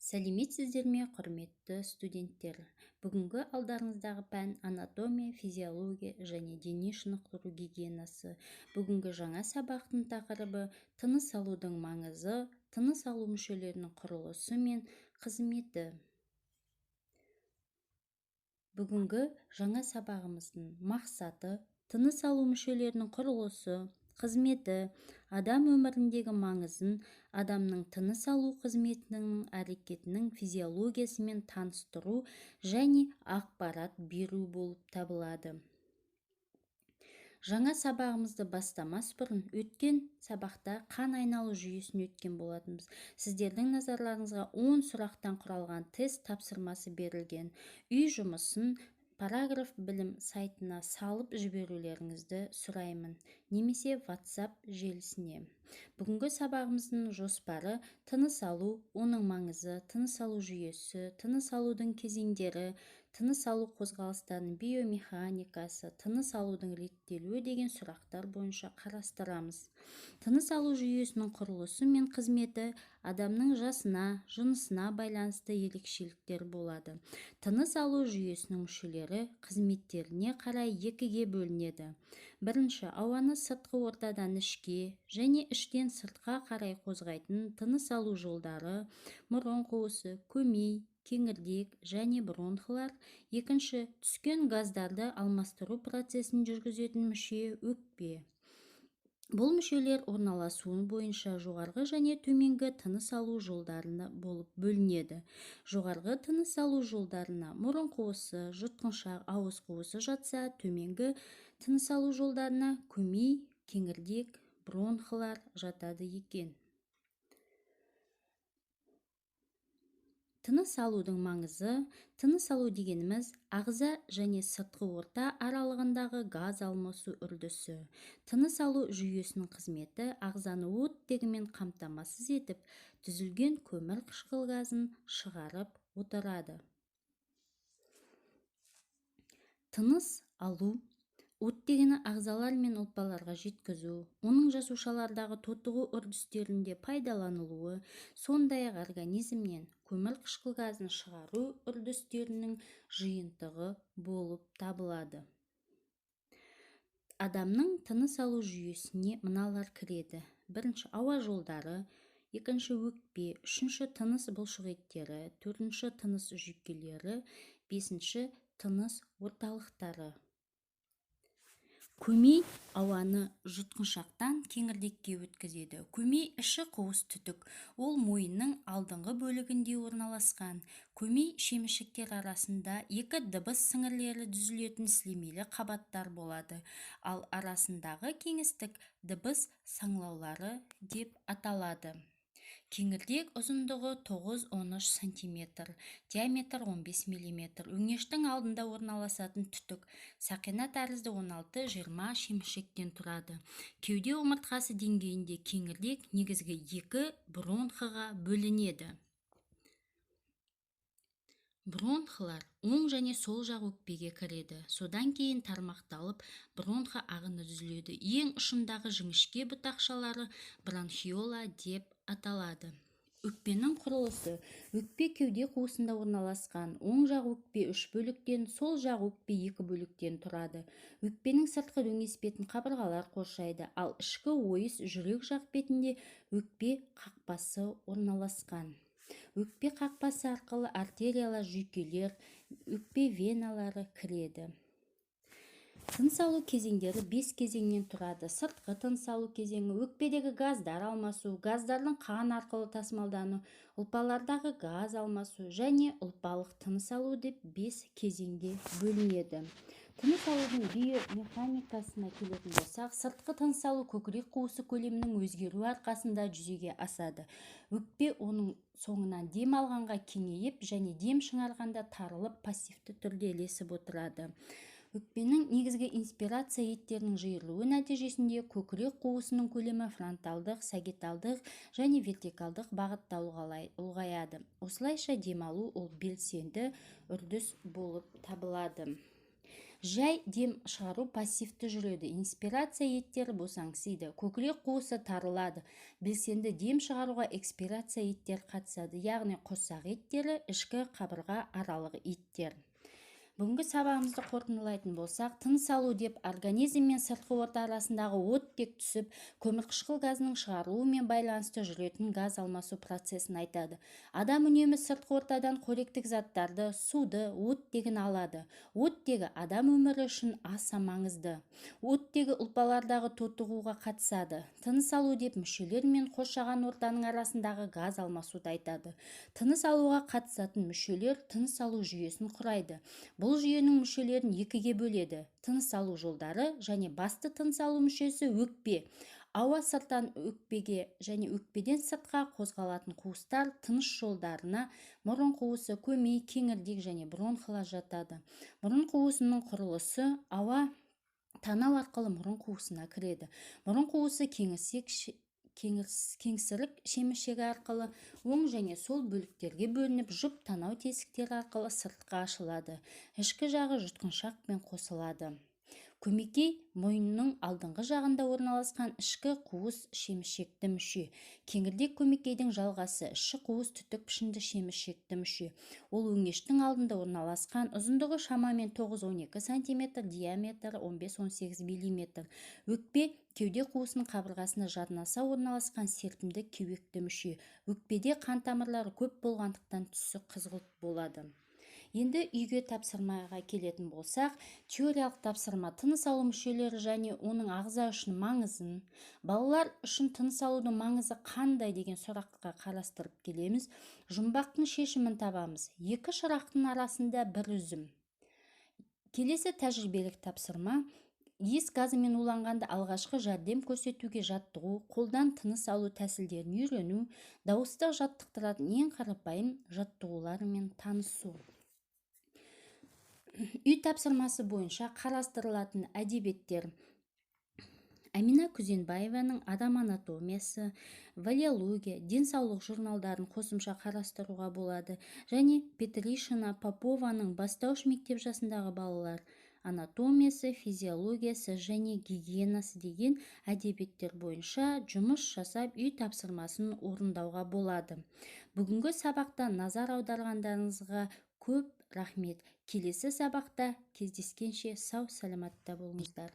Сәлеметсіздер ме, құрметті студенттер? Бүгінгі алдарыңыздағы пән анатомия, физиология және дене шынықтыру гигиенасы. Бүгінгі жаңа сабақтың тақырыбы тыныс алудың маңызы, тыныс алу мүшелерінің құрылысы мен қызметі. Бүгінгі жаңа сабағымыздың мақсаты тыныс алу мүшелерінің құрылысы, қызметі, адам өміріндегі маңызын, адамның тыныс алу қызметінің әрекетінің физиологиясымен таныстыру және ақпарат беру болып табылады. Жаңа сабағымызды бастамас бұрын өткен сабақта қан айналу жүйесін өткен болатынбыз. Сіздердің назарларыңызға 10 сұрақтан құралған тест тапсырмасы берілген. Үй жұмысын параграф білім сайтына салып жіберулеріңізді сұраймын, немесе WhatsApp желісіне. Бүгінгі сабағымыздың жоспары тыныс алу, оның маңызы, тыныс алу жүйесі, тыныс алудың кезеңдері, тыныс алу қозғалыстарының биомеханикасы, тыныс алудың реттелуі деген сұрақтар бойынша қарастырамыз. Тыныс алу жүйесінің құрылысы мен қызметі адамның жасына, жынысына байланысты ерекшеліктер болады. Тыныс алу жүйесінің мүшелері қызметтеріне қарай екіге бөлінеді. Бірінші, ауаны сыртқы ортадан ішке және іштен сыртқа қарай қозғайтын тыныс алу жолдары, мұрын қуысы, көмей, кеңірдек және бронхлар. Екінші, түскен газдарды алмастыру процесін жүргізетін мүше өкпе. Бұл мүшелер орналасуы бойынша жоғарғы және төменгі тыныс алу жолдарына болып бөлінеді. Жоғарғы тыныс алу жолдарына мұрын қуысы, жұтқыншақ, ауыз қуысы жатса, төменгі тыныс алу жолдарына көмей, кеңірдек, бронхлар жатады екен. Тыныс алудың маңызы. Тыныс алу дегеніміз ағза және сыртқы орта аралығындағы газ алмасу үрдісі. Тыныс алу жүйесінің қызметі ағзаны оттегімен қамтамасыз етіп, түзілген көмір қышқыл газын шығарып отырады. Тыныс алу оттегіні ағзалар мен ұлпаларға жеткізу, оның жасушалардағы тотығу үрдістерінде пайдаланылуы, сондай-ақ организмнен көмір қышқыл газын шығару үрдістерінің жиынтығы болып табылады. Адамның тыныс алу жүйесіне мыналар кіреді. Бірінші, ауа жолдары, екінші, өкпе, үшінші, тыныс бұлшықеттері, төртінші, тыныс жүйкелері, бесінші, тыныс орталықтары. Көмей ауаны жұтқыншақтан кеңірдекке өткізеді. Көмей іші қуыс түтік, ол мойынның алдыңғы бөлігінде орналасқан. Көмей шемішектер арасында екі дыбыс сіңірлері түзілетін сілемейлі қабаттар болады, ал арасындағы кеңістік дыбыс саңылаулары деп аталады. Кеңірдек ұзындығы 9-13 см, диаметр 15 мм. Өңештің алдында орналасатын түтік сақина тәрізді 16-20 шемішектен тұрады. Кеуде омыртқасы деңгейінде кеңірдек негізгі екі бронхыға бөлінеді. Бронхлар оң және сол жақ өкпеге кіреді. Содан кейін тармақталып, бронха ағыны түзіледі. Ең ұшындағы жіңішке бұтақшалары бронхиола деп аталады. Өкпенің құрылысы. Өкпе кеуде қуысында орналасқан. Оң жақ өкпе 3 бөліктен, сол жақ өкпе 2 бөліктен тұрады. Өкпенің сыртқы дөңес бетін қабырғалар қоршайды, ал ішкі ойыс жүрек жақ бетінде өкпе қақпасы орналасқан. Өкпе қақпасы арқылы артериялар, жүйкелер, өкпе веналары кіреді. Тыныс алу кезеңдері 5 кезеңнен тұрады. Сыртқы тыныс алу кезеңі, өкпедегі газдар алмасу, газдардың қан арқылы тасымалдану, ұлпалардағы газ алмасу және ұлпалық тыныс алу деп 5 кезеңге бөлінеді. Тыныс алудың биомеханикасына келетін болсақ, сыртқы тыныс алу көкірек қуысы көлемінің өзгеруі арқасында жүзеге асады. Өкпе оның соңынан дем алғанға кеңейіп және дем шығарғанда тарылып пассивті түрде ілесіп отырады. Өкпенің негізгі инспирация еттерінің жиырылуы нәтижесінде көкірек қуысының көлемі фронталдық, сагиталдық және вертикалдық бағытта ұлғаяды. Осылайша демалу ол белсенді үрдіс болып табылады. Жай дем шығару пассивті жүреді. Инспирация еттері босаңсиды, көкірек қуысы тарылады. Белсенді дем шығаруға экспирация еттер қатысады, яғни қосақ еттері, ішкі қабырға аралық еттер. Бүгінгі сабағымызды қорытындылайтын болсақ, тыныс алу деп организм мен сыртқы орта арасындағы оттек түсіп, көмірқышқыл газының шығарылуымен байланысты жүретін газ алмасу процесін айтады. Адам үнемі сыртқы ортадан қоректік заттарды, суды, оттегін алады. Оттегі адам өмірі үшін аса маңызды. Оттегі ұлпалардағы тотығуға қатысады. Тыныс алу деп мүшелер мен қоршаған ортаның арасындағы газ алмасуды айтады. Тыныс алуға қатысатын мүшелер тыныс алу жүйесін құрайды. Бұл жүйенің мүшелерін екіге бөледі: тыныс алу жолдары және басты тыныс алу мүшесі өкпе. Ауа сырттан өкпеге және өкпеден сыртқа қозғалатын қуыстар тыныс жолдарына мұрын қуысы, көмей, кеңірдек және бронхолар жатады. Мұрын қуысының құрылысы: ауа танау арқылы мұрын қуысына кіреді. Мұрын қуысы кеңсірік шемішегі арқылы оң және сол бөліктерге бөлініп, жұп танау тесіктері арқылы сыртқа ашылады. Ішкі жағы жұтқыншақпен қосылады. Көмекей мойынның алдыңғы жағында орналасқан ішкі қуыс шемішекті мүше. Кеңірдек көмекейдің жалғасы ішкі қуыс түтік пішінді шемішекті мүше. Ол өңештің алдында орналасқан, ұзындығы шамамен 9-12 см, диаметрі 15-18 мм. Өкпе кеуде қуысының қабырғасына жарнаса орналасқан серпімді кеуекті мүше. Өкпеде қан тамырлары көп болғандықтан түсі қызғылт болады. Енді үйге тапсырмаға келетін болсақ, теориялық тапсырма: тыныс алу мүшелері және оның ағза үшін маңызын, балалар үшін тыныс алудың маңызы қандай деген сұраққа қарастырып келеміз. Жұмбақтың шешімін табамыз. Екі шырақтың арасында бір үзім. Келесі тәжірибелік тапсырма: иіс газымен уланғанда алғашқы жәрдем көрсетуге жаттығу, қолдан тыныс алу тәсілдерін үйрену, дауыстық жаттықтыратын ең қарапайым жаттығулармен танысу. Үй тапсырмасы бойынша қарастырылатын әдебиеттер: Әмина Күзенбаеваның «Адам анатомиясы», «Валеология», денсаулық журналдарын қосымша қарастыруға болады, және Петришина, Попованың «Бастауыш мектеп жасындағы балалар анатомиясы, физиологиясы және гигиенасы» деген әдебиеттер бойынша жұмыс жасап, үй тапсырмасын орындауға болады. Бүгінгі сабақта назар аударғандарыңызға көп рахмет. Келесі сабақта кездескенше сау саламатта болыңыздар.